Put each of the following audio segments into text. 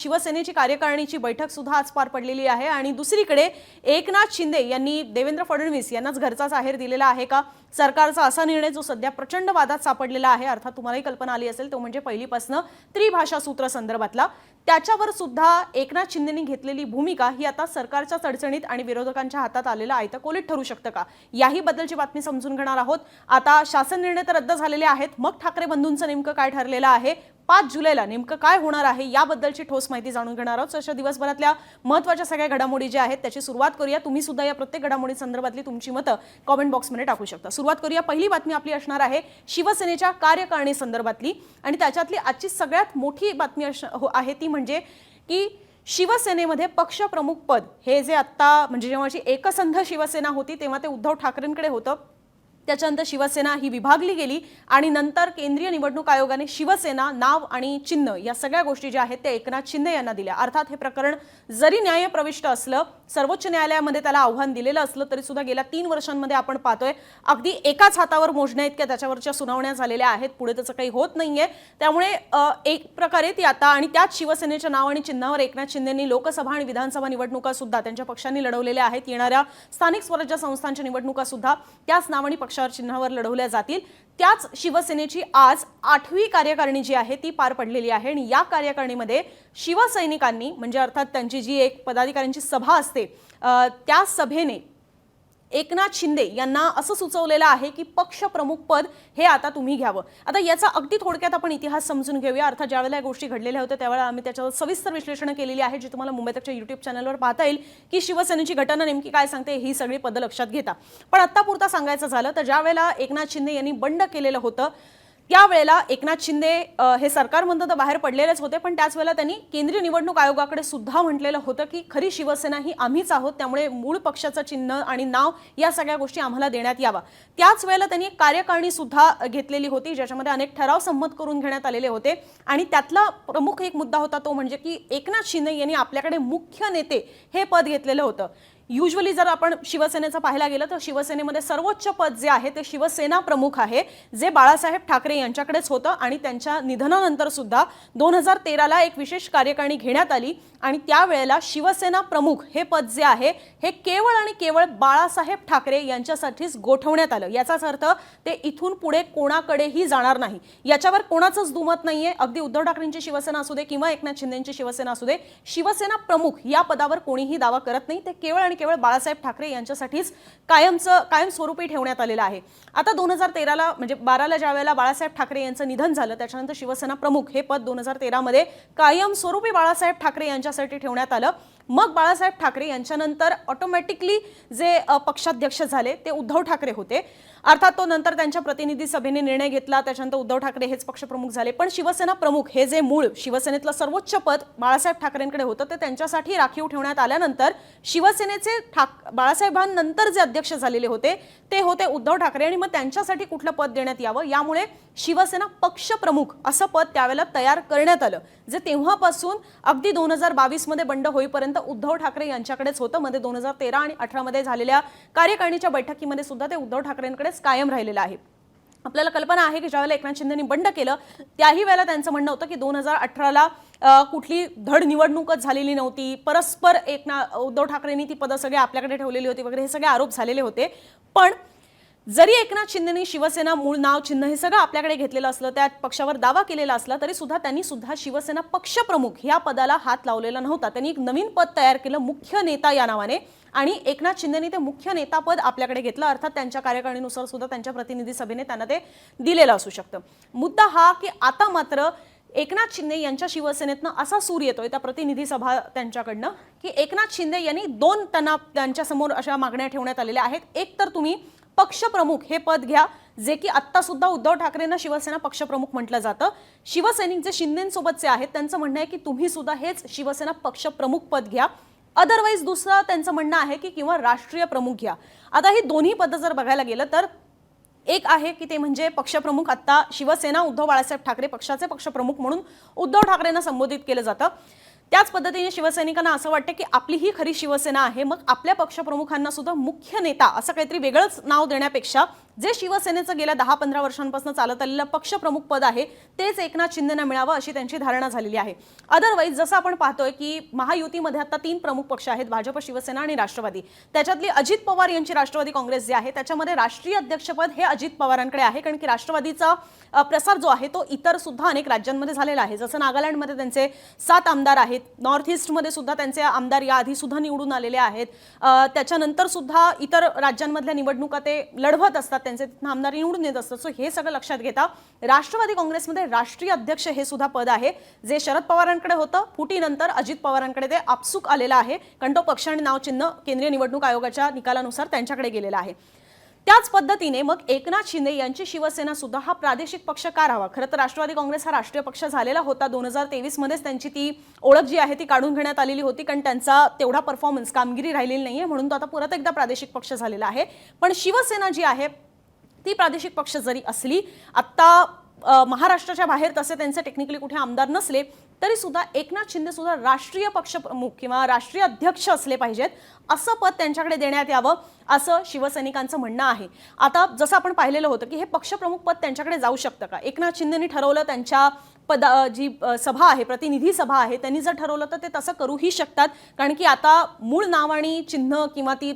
शिवसेनेची कार्यकारिणीची बैठक सुद्धा आज पार पडलेली आहे आणि दुसरीकडे एकनाथ शिंदे यांनी देवेंद्र फडणवीस यांनाच घरचा जाहीर दिलेला आहे का सरकारचा असा निर्णय जो सध्या प्रचंड वादात सापडलेला आहे। अर्थात तुम्हालाही कल्पना आली असेल तो म्हणजे पहिलीपासून त्रिभाषा सूत्र संदर्भातला त्याच्यावर सुद्धा एकनाथ शिंदेंनी घेतलेली भूमिका ही आता सरकारच्या चढचणीत आणि विरोधकांच्या हातात आलेला आयतं कोलीत ठरू शकतं का याही बद्दलची बातमी समजून घेणार आहोत। आता शासन निर्णय तर रद्द झालेले आहेत, मग ठाकरे बंधूंचं नेमकं काय ठरलेलं आहे, 5 जुलैला नेमकं काय होणार आहे याबद्दलची ठोस माहिती जाणून घेणार आहोत। अशा दिवसभरातल्या महत्त्वाच्या सगळ्या घडामोडी ज्या आहेत त्याची सुरुवात करूया। तुम्ही सुद्धा या प्रत्येक घडामोडी संदर्भातली तुमची मतं कमेंट बॉक्समध्ये टाकू शकता। सुरुवात करूया। पहिली बातमी आपली असणार आहे शिवसेनेच्या कार्यकारिणी संदर्भातली आणि त्याच्यातली आजची सगळ्यात मोठी बातमी आहे ती म्हणजे की शिवसेनेमध्ये पक्षप्रमुख पद हे जे आता म्हणजे जेव्हाची एकसंध शिवसेना होती तेव्हा ते उद्धव ठाकरेंकडे होतं, त्याच्यानंतर शिवसेना ही विभागली गेली आणि नंतर केंद्रीय निवडणूक आयोगाने शिवसेना नाव आणि चिन्ह या सगळ्या गोष्टी ज्या आहेत त्या एकनाथ शिंदे यांना दिल्या। अर्थात हे प्रकरण जरी न्यायप्रविष्ट असलं, सर्वोच्च न्यायालयामध्ये त्याला आव्हान दिलेलं असलं तरी सुद्धा गेल्या 3 वर्षांमध्ये आपण पाहतोय अगदी एकाच हातावर मोजण्या इतक्या त्याच्यावरच्या सुनावण्या झालेल्या आहेत, पुढे त्याचं काही होत नाहीये। त्यामुळे एक प्रकारे ती आता आणि त्याच शिवसेनेच्या नाव आणि चिन्हावर एकनाथ शिंदेंनी लोकसभा आणि विधानसभा निवडणुका सुद्धा त्यांच्या पक्षांनी लढवलेल्या आहेत। येणाऱ्या स्थानिक स्वराज्य संस्थांच्या निवडणुका सुद्धा त्याच नाव आणि पक्षावर चिन्हावर लढवल्या जातील। त्याच शिवसेनेची आज 8वी कार्यकारिणी जी आहे ती पार पडलेली आहे आणि या कार्यकारिणीमध्ये शिवसैनिकांनी म्हणजे अर्थात त्यांची जी एक पदाधिकाऱ्यांची सभा असते त्या सभेने एकनाथ शिंदे यांना असं सुचवलेलं आहे की पक्षप्रमुख पद हे आता तुम्ही घ्यावं। आता याचा अगदी थोडक्यात आपण इतिहास समजून घेऊया। अर्थात ज्यावेळेला या गोष्टी घडलेल्या होत्या त्यावेळेला आम्ही त्याच्यावर सविस्तर विश्लेषण केलेली आहे जे तुम्हाला मुंबई तकच्या YouTube चॅनलवर पाहता येईल की शिवसेनेची घटना नेमकी काय सांगते ही सगळी पद लक्षात घेता। पण आत्तापुरता सांगायचं झालं तर ज्यावेळेला एकनाथ शिंदे यांनी बंड केलेलं होतं त्यावेळेला एकनाथ शिंदे हे सरकारमधून तर बाहेर पडलेलेच होते, पण त्याच वेळेला त्यांनी केंद्रीय निवडणूक आयोगाकडे सुद्धा म्हटलेलं होतं की खरी शिवसेना ही आम्हीच आहोत, त्यामुळे मूळ पक्षाचं चिन्ह आणि नाव या सगळ्या गोष्टी आम्हाला देण्यात यावा। त्याच वेळेला त्यांनी कार्यकारिणी सुद्धा घेतलेली होती ज्याच्यामध्ये अनेक ठराव संमत करून घेण्यात आलेले होते आणि त्यातला प्रमुख एक मुद्दा होता तो म्हणजे की एकनाथ शिंदे यांनी आपल्याकडे मुख्य नेते हे पद घेतलेलं होतं। युजुअली जर आपण शिवसेनेचं पाहायला गेलं तर शिवसेनेमध्ये सर्वोच्च पद जे आहे ते शिवसेना प्रमुख आहे जे बाळासाहेब ठाकरे यांच्याकडेच होतं आणि त्यांच्या निधनानंतर सुद्धा 2013ला एक विशेष कार्यकारिणी घेण्यात आली आणि त्यावेळेला शिवसेना प्रमुख हे पद जे आहे हे केवळ आणि केवळ बाळासाहेब ठाकरे यांच्यासाठीच गोठवण्यात आलं। याचाच अर्थ ते इथून पुढे कोणाकडेही जाणार नाही, याच्यावर कोणाचंच दुमत नाहीये। अगदी उद्धव ठाकरेंची शिवसेना असू दे किंवा एकनाथ शिंदेंची शिवसेना असू दे, शिवसेना प्रमुख या पदावर कोणीही दावा करत नाही, ते केवळ केवळ बाळासाहेब ठाकरे यांच्यासाठीच कायमस्वरूपी ठेवण्यात आलेलं आहे। आता 2013ला म्हणजे 12ला ज्यावेळेला बाळासाहेब ठाकरे यांचं निधन झालं त्याच्यानंतर शिवसेना प्रमुख हे पद 2013 मध्ये कायमस्वरूपी बाळासाहेब ठाकरे यांच्यासाठी ठेवण्यात आलं। मग बाळासाहेब ठाकरे यांच्यानंतर ऑटोमॅटिकली जे पक्षाध्यक्ष झाले ते उद्धव ठाकरे होते। अर्थात तो नंतर त्यांच्या प्रतिनिधी सभेने निर्णय घेतला, त्याच्यानंतर उद्धव ठाकरे हेच पक्षप्रमुख झाले। पण शिवसेना प्रमुख हे जे मूळ शिवसेनेतलं सर्वोच्च पद बाळासाहेब ठाकरेंकडे होतं ते त्यांच्यासाठी राखीव ठेवण्यात आल्यानंतर शिवसेनेचे बाळासाहेबांनंतर जे अध्यक्ष झालेले होते ते होते उद्धव ठाकरे आणि मग त्यांच्यासाठी कुठलं पद देण्यात यावं यामुळे शिवसेना पक्षप्रमुख असं पद त्यावेळेला तयार करण्यात आलं, जे तेव्हापासून अगदी 2022 मध्ये बंड होईपर्यंत उद्धव ठाकरे यांच्याकडेच होतं। मध्ये 2013 आणि 18 मध्ये झालेल्या कार्यकारिणीच्या बैठकीमध्ये सुद्धा ते उद्धव ठाकरेंकडेच कायम राहिलेलं आहे। आपल्याला कल्पना आहे की ज्यावेळेला एकनाथ शिंदेंनी बंड केलं त्याही वेळेला त्यांचं म्हणणं होतं की 2018ला कुठली धड निवडणूकच झालेली नव्हती, परस्पर उद्धव ठाकरेंनी ती पदं सगळे आपल्याकडे ठेवलेली होती वगैरे हे सगळे आरोप झालेले होते। पण जरी एकनाथ शिंदेंनी शिवसेना मूळ नाव चिन्ह हे सगळं आपल्याकडे घेतलेलं असलं, त्या पक्षावर दावा केलेला असला तरी सुद्धा त्यांनी सुद्धा शिवसेना पक्षप्रमुख या पदाला हात लावलेला नव्हता। त्यांनी एक नवीन पद तयार केलं मुख्य नेता या नावाने आणि एकनाथ शिंदेंनी ते मुख्य नेता पद आपल्याकडे घेतलं। अर्थात त्यांच्या कार्यकारिणीनुसार सुद्धा त्यांच्या प्रतिनिधी सभेने त्यांना ते दिलेलं असू शकतं। मुद्दा हा की आता मात्र एकनाथ शिंदे यांच्या शिवसेनेतनं असा सूर येतोय त्या प्रतिनिधी सभा त्यांच्याकडनं की एकनाथ शिंदे यांनी त्यांच्या समोर अशा मागण्या ठेवण्यात आलेल्या आहेत। एक तर तुम्ही पक्षप्रमुख हे पद घ्या जे की आत्ता सुद्धा उद्धव ठाकरेंना शिवसेना पक्षप्रमुख म्हटलं जातं। शिवसैनिक जे शिंदेंसोबतचे आहेत त्यांचं म्हणणं आहे की तुम्ही सुद्धा हेच शिवसेना पक्षप्रमुख पद घ्या, अदरवाईज दुसरं त्यांचं म्हणणं आहे की किंवा राष्ट्रीय प्रमुख घ्या। आता ही दोन्ही पद जर बघायला गेलं तर एक आहे की ते म्हणजे पक्षप्रमुख, आता शिवसेना उद्धव बाळासाहेब ठाकरे पक्षाचे पक्षप्रमुख म्हणून उद्धव ठाकरेंना संबोधित केलं जातं। त्याच पद्धतीने शिवसैनिकांना असं वाटतं की आपली ही खरी शिवसेना आहे, मग आपल्या पक्षप्रमुखांना सुद्धा मुख्य नेता असं काहीतरी वेगळंच नाव देण्यापेक्षा जे शिवसेनेचं गेल्या 10-15 वर्षांपासून चालत आलेलं पक्षप्रमुख पद आहे तेच एकनाथ शिंदेंना मिळावं अशी त्यांची धारणा झालेली आहे. अदरवाईज जसं आपण पाहतोय की महायुतीमध्ये आता 3 प्रमुख पक्ष आहेत, भाजप, शिवसेना आणि राष्ट्रवादी. त्याच्यातली अजित पवार यांची राष्ट्रवादी काँग्रेस जे आहे त्याच्यामध्ये राष्ट्रीय अध्यक्षपद हे अजित पवारांकडे आहे, कारण की राष्ट्रवादीचा प्रसार जो आहे तो इतर सुद्धा अनेक राज्यांमध्ये झालेला आहे. जसं नागालँडमध्ये त्यांचे 7 आमदार आहेत, नॉर्थ ईस्टमध्ये सुद्धा त्यांचे आमदार याआधी सुद्धा निवडून आलेले आहेत. त्याच्यानंतर सुद्धा इतर राज्यांमधल्या निवडणुका ते लढवत असतात, त्यांचे आमदार निवडून येत असतात. सो हे सगळं लक्षात घेता राष्ट्रवादी काँग्रेसमध्ये राष्ट्रीय अध्यक्ष हे सुद्धा पद आहे, जे शरद पवारांकडे होतं. फुटीनंतर अजित पवारांकडे ते आपसूक आलेलं आहे, कारण तो पक्ष आणि नावचिन्ह केंद्रीय निवडणूक आयोगाच्या निकालानुसार त्यांच्याकडे गेलेला आहे. त्याच पद्धतीने मग एकनाथ शिंदे यांची शिवसेना सुद्धा हा प्रादेशिक पक्ष का राहावा? खरं तर राष्ट्रवादी काँग्रेस हा राष्ट्रीय पक्ष झालेला होता. 2023 मध्येच त्यांची ती ओळख जी आहे ती काढून घेण्यात आलेली होती, कारण त्यांचा तेवढा परफॉर्मन्स कामगिरी राहिलेली नाहीये, म्हणून तो आता परत एकदा प्रादेशिक पक्ष झालेला आहे. पण शिवसेना जी आहे ती प्रादेशिक पक्ष जरी असली, आता महाराष्ट्राच्या बाहेर तसे त्यांचे टेक्निकली कुठे आमदार नसले तरी सुद्धा एकनाथ शिंदे सुद्धा राष्ट्रीय पक्षप्रमुख किंवा राष्ट्रीय अध्यक्ष असले पाहिजेत, असं पद त्यांच्याकडे देण्यात यावं असं शिवसैनिकांचं म्हणणं आहे. आता जसं आपण पाहिलेलं होतं की हे पक्षप्रमुख पद त्यांच्याकडे जाऊ शकतं का? एकनाथ शिंदेंनी ठरवलं, त्यांच्या जी सभा आहे, प्रतिनिधी सभा आहे, त्यांनी जर ठरवलं तर ते तसं करूही शकतात, कारण की आता मूळ नाव आणि चिन्ह किंवा ती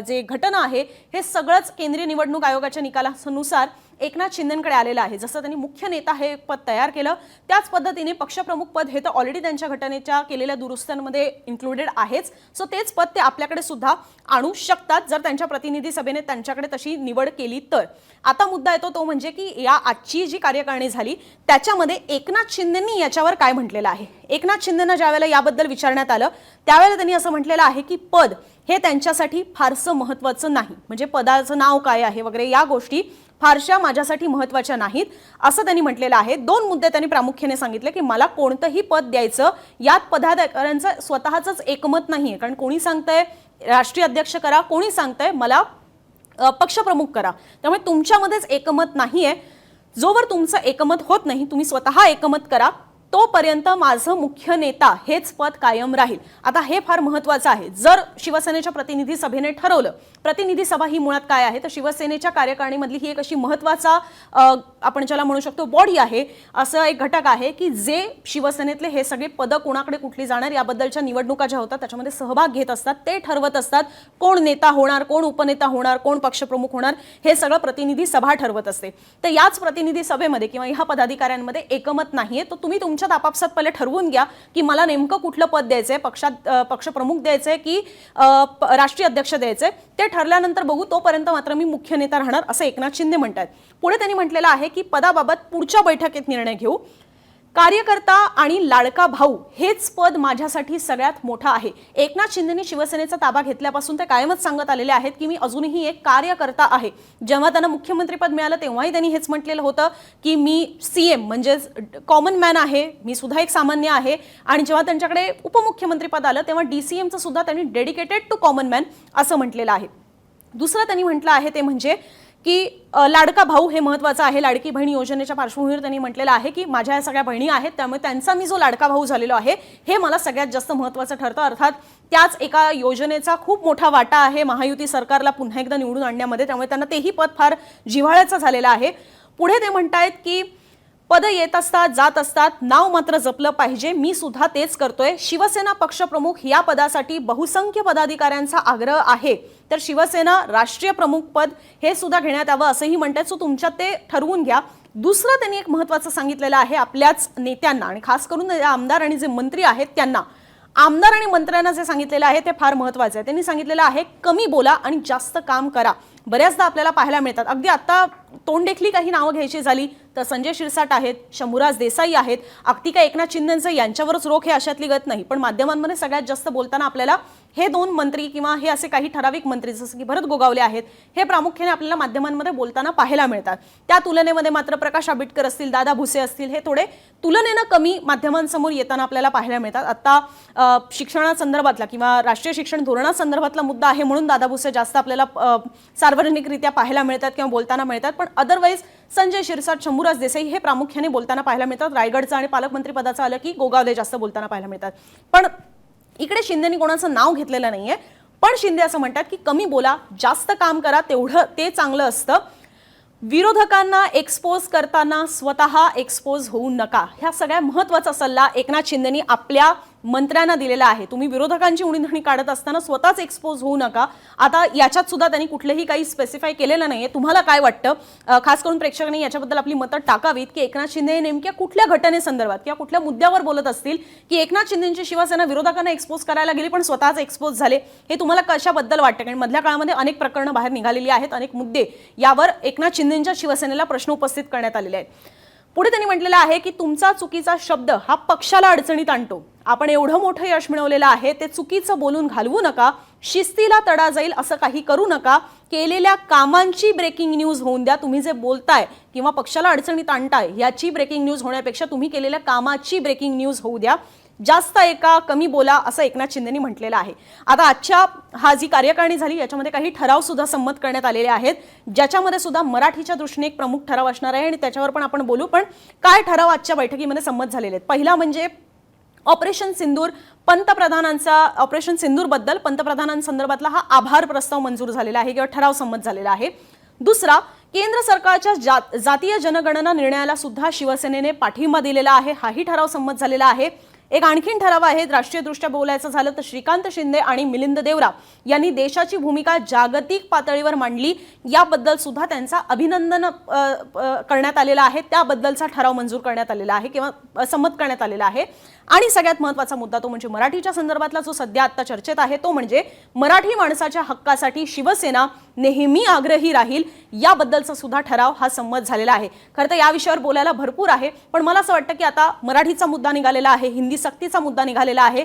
जे घटना आहे हे सगळंच केंद्रीय निवडणूक आयोगाच्या निकालानुसार एकनाथ शिंदेंकडे आलेलं आहे. जसं त्यांनी मुख्य नेता हे पद तयार केलं, त्याच पद्धतीने पक्षप्रमुख पद हे तर ऑलरेडी त्यांच्या घटनेच्या केलेल्या दुरुस्त्यांमध्ये इन्क्लुडेड आहेच. सो तेच पद ते आपल्याकडे सुद्धा आणू शकतात जर त्यांच्या प्रतिनिधी सभेने त्यांच्याकडे तशी निवड केली तर. आता मुद्दा येतो तो म्हणजे की या आजची जी कार्यकारिणी झाली त्याच्यामध्ये एकनाथ शिंदेंनी याच्यावर काय म्हटलेलं आहे. एकनाथ शिंदेंना ज्यावेळेला याबद्दल विचारण्यात आलं त्यावेळेला त्यांनी असं म्हटलेलं आहे की पद हे त्यांच्यासाठी फारसं महत्त्वाचं नाही, म्हणजे पदाचं नाव काय आहे वगैरे या गोष्टी फारशा माझ्यासाठी महत्त्वाच्या नाहीत असं त्यांनी म्हटलेलं आहे. 2 मुद्दे त्यांनी प्रामुख्याने सांगितले की मला कोणतंही पद द्यायचं यात पदाधिकाऱ्यांचं स्वतःचंच एकमत नाहीये, कारण कोणी सांगतंय राष्ट्रीय अध्यक्ष करा, कोणी सांगतंय मला पक्षप्रमुख करा. त्यामुळे तुमच्यामध्येच एकमत नाहीये. जोवर तुमचं एकमत होत नाही, तुम्ही स्वतः एकमत करा, तोपर्यंत माझं मुख्य नेता हेच पद कायम राहील. आता हे फार महत्त्वाचं आहे. जर शिवसेनेच्या प्रतिनिधी सभेने ठरवलं, प्रतिनिधी सभा ही मुळात काय आहे तर शिवसेनेच्या कार्यकारिणीमधली ही एक अशी महत्त्वाचा आपण ज्याला म्हणू शकतो बॉडी आहे, असं एक घटक आहे की जे शिवसेनेतले हे सगळे पदं कोणाकडे कुठली जाणार याबद्दलच्या निवडणुका ज्या होतात त्याच्यामध्ये सहभाग घेत असतात, ते ठरवत असतात कोण नेता होणार, कोण उपनेता होणार, कोण पक्षप्रमुख होणार, हे सगळं प्रतिनिधी सभा ठरवत असते. तर याच प्रतिनिधी सभेमध्ये किंवा ह्या पदाधिकाऱ्यांमध्ये एकमत नाहीये, तर तुम्ही तुमच्यात आपापसात पहिले ठरवून घ्या की मला नेमकं कुठलं पद द्यायचंय, पक्षप्रमुख द्यायचंय की राष्ट्रीय अध्यक्ष द्यायचंय, ते ठरल्यानंतर बघू, तोपर्यंत मात्र मी मुख्य नेता राहणार असं एकनाथ शिंदे म्हणतात. पुढे त्यांनी म्हटलेलं आहे की पदाबाबत पुढच्या बैठकीत निर्णय घेऊ. कार्यकर्ता आणि लाडका भाऊ हेच पद माझ्यासाठी सगळ्यात मोठं आहे. एकनाथ शिंदेंनी शिवसेनेचा ताबा घेतल्यापासून ते कायमच सांगत आलेले आहेत की मी अजूनही एक कार्यकर्ता आहे. जेव्हा त्यांना मुख्यमंत्रीपद मिळालं तेव्हाही त्यांनी हेच म्हटलेलं होतं की मी सीएम म्हणजेच कॉमन मॅन आहे, मी सुद्धा एक सामान्य आहे. आणि जेव्हा त्यांच्याकडे उपमुख्यमंत्रीपद आलं तेव्हा डीसीएमचं सुद्धा त्यांनी डेडिकेटेड टू कॉमन मॅन असं म्हटलेलं आहे. दुसरं त्यांनी म्हटलं आहे ते म्हणजे की लाडका भाऊ हे महत्त्वाचं आहे. लाडकी बहीण योजनेच्या पार्श्वभूमीवर त्यांनी म्हटलेलं आहे की माझ्या या सगळ्या बहिणी आहेत, त्यामुळे त्यांचा मी जो लाडका भाऊ झालेलो आहे हे मला सगळ्यात जास्त महत्त्वाचं ठरतं. अर्थात त्याच एका योजनेचा खूप मोठा वाटा आहे महायुती सरकारला पुन्हा एकदा निवडून आणण्यामध्ये, त्यामुळे त्यांना तेही पद फार जिव्हाळ्याचं झालेलं आहे. पुढे ते म्हणतायत की पद येत असतात, जात असतात, नाव मात्र जपलं पाहिजे, मी सुद्धा तेच करतोय. शिवसेना पक्षप्रमुख या पदासाठी बहुसंख्य पदाधिकाऱ्यांचा आग्रह आहे, तर शिवसेना राष्ट्रीय प्रमुख पद हे सुद्धा घेण्यात यावं असंही म्हणतात. सो तुमच्यात ते ठरवून घ्या. दुसरं त्यांनी एक महत्त्वाचं सांगितलेलं आहे आपल्याच नेत्यांना आणि खास करून आमदार आणि जे मंत्री आहेत त्यांना. आमदार आणि मंत्र्यांना जे सांगितलेलं आहे ते फार महत्त्वाचं आहे. त्यांनी सांगितलेलं आहे कमी बोला आणि जास्त काम करा. बऱ्याचदा आपल्याला पाहायला मिळतात, अगदी आता तोंडेखली काही नावं घ्यायची झाली तर संजय शिरसाट आहेत, शंभूराज देसाई आहेत, अगदी काय एकनाथ शिंदेंचं यांच्यावरच रोख हे अशातली गत नाही. पण माध्यमांमध्ये सगळ्यात जास्त बोलताना आपल्याला हे 2 मंत्री किंवा हे असे काही ठराविक मंत्री जसं की भरत गोगावले आहेत हे प्रामुख्याने आपल्याला माध्यमांमध्ये बोलताना पाहायला मिळतात. त्या तुलनेमध्ये मात्र प्रकाश आंबेडकर असतील, दादा भुसे असतील, हे थोडे तुलनेनं कमी माध्यमांसमोर येताना आपल्याला पाहायला मिळतात. आता शिक्षणासंदर्भातला किंवा राष्ट्रीय शिक्षण धोरणासंदर्भातला मुद्दा आहे म्हणून दादा भुसे जास्त आपल्याला सार्वजनिकरित्या पाहायला मिळतात किंवा बोलताना मिळतात. पण अदरवाईज संजय शिरसाट, शंभूराज देसाई हे प्रामुख्याने बोलताना पाहायला मिळतात. रायगडचं आणि पालकमंत्री पदाचं आलं की गोगावले जास्त बोलताना पाहायला मिळतात. पण इकडे शिंदेनी कोणाचं नाव घेतलेलं नाहीये. पण शिंदे असं म्हणतात की कमी बोला, जास्त काम करा, तेवढं ते चांगलं असतं. विरोधकांना एक्सपोज करताना स्वतः एक्सपोज होऊ नका, ह्या सगळ्या महत्त्वाचा सल्ला एकनाथ शिंदेनी आपल्या मंत्र्यांना दिलेला आहे. तुम्ही विरोधकांची उणीधणी काढत असताना स्वतःच एक्सपोज होऊ नका. आता याच्यात सुद्धा त्यांनी कुठलेही काही स्पेसिफाय केलेलं नाहीये. तुम्हाला काय वाटतं? खास करून प्रेक्षकांनी याच्याबद्दल आपली मतं टाकावीत की एकनाथ शिंदे नेमक्या कुठल्या घटनेसंदर्भात किंवा कुठल्या मुद्द्यावर बोलत असतील की एकनाथ शिंदेंची शिवसेना विरोधकांना एक्सपोज करायला गेली पण स्वतःच एक्सपोज झाले. हे तुम्हाला कशाबद्दल वाटतं? कारण मधल्या काळामध्ये अनेक प्रकरणं बाहेर निघालेली आहेत, अनेक मुद्दे यावर एकनाथ शिंदेंच्या शिवसेनेला प्रश्न उपस्थित करण्यात आलेले आहेत. पुढे त्यांनी म्हटलेलं आहे की तुमचा चुकीचा शब्द हा पक्षाला अडचणीत आणतो. आपण एवढं मोठं यश मिळवलेलं आहे ते चुकीचं बोलून घालवू नका. शिस्तीला तडा जाईल असं काही करू नका. केलेल्या कामांची ब्रेकिंग न्यूज होऊन द्या. तुम्ही जे बोलताय किंवा पक्षाला अडचणीत आणताय याची ब्रेकिंग न्यूज होण्यापेक्षा तुम्ही केलेल्या कामाची ब्रेकिंग न्यूज होऊ द्या. जास्त एका कमी बोला असं एकनाथ शिंदेंनी म्हटलेलं आहे. आता आजच्या हा जी कार्यकारिणी झाली याच्यामध्ये काही ठराव सुद्धा संमत करण्यात आलेले आहेत, ज्याच्यामध्ये सुद्धा मराठीच्या दृष्टीने एक प्रमुख ठराव असणार आहे आणि त्याच्यावर पण आपण बोलू. पण काय ठराव आजच्या बैठकीमध्ये संमत झालेले आहेत? पहिला म्हणजे ऑपरेशन सिंदूर, ऑपरेशन सिंदूर बद्दल पंतप्रधानांसंदर्भातला हा आभार प्रस्ताव मंजूर झालेला आहे किंवा ठराव संमत झालेला आहे. दुसरा, केंद्र सरकारच्या जातीय जनगणना निर्णयाला सुद्धा शिवसेनेने पाठिंबा दिलेला आहे, हाही ठराव संमत झालेला आहे. एक आणखीन ठराव आहे, राष्ट्रीयदृष्ट्या बोलायचं झालं तर श्रीकांत शिंदे आणि मिलिंद देवरा यांनी देशाची भूमिका जागतिक पातळीवर मांडली, याबद्दल सुद्धा त्यांचा अभिनंदन करण्यात आलेला आहे. त्याबद्दलचा ठराव मंजूर करण्यात आलेला आहे किंवा संमत करण्यात आलेला आहे. आणि सगळ्यात महत्त्वाचा मुद्दा तो म्हणजे मराठीच्या संदर्भातला जो सध्या आता चर्चेत आहे तो म्हणजे मराठी माणसाच्या हक्कासाठी शिवसेना नेहमी आग्रही राहील, याबद्दलचा सुद्धा ठराव हा संमत झालेला आहे. खरं तर या विषयावर बोलायला भरपूर आहे, पण मला असं वाटतं की आता मराठीचा मुद्दा निघालेला आहे, हिंदी सक्तीचा मुद्दा निघालेला आहे,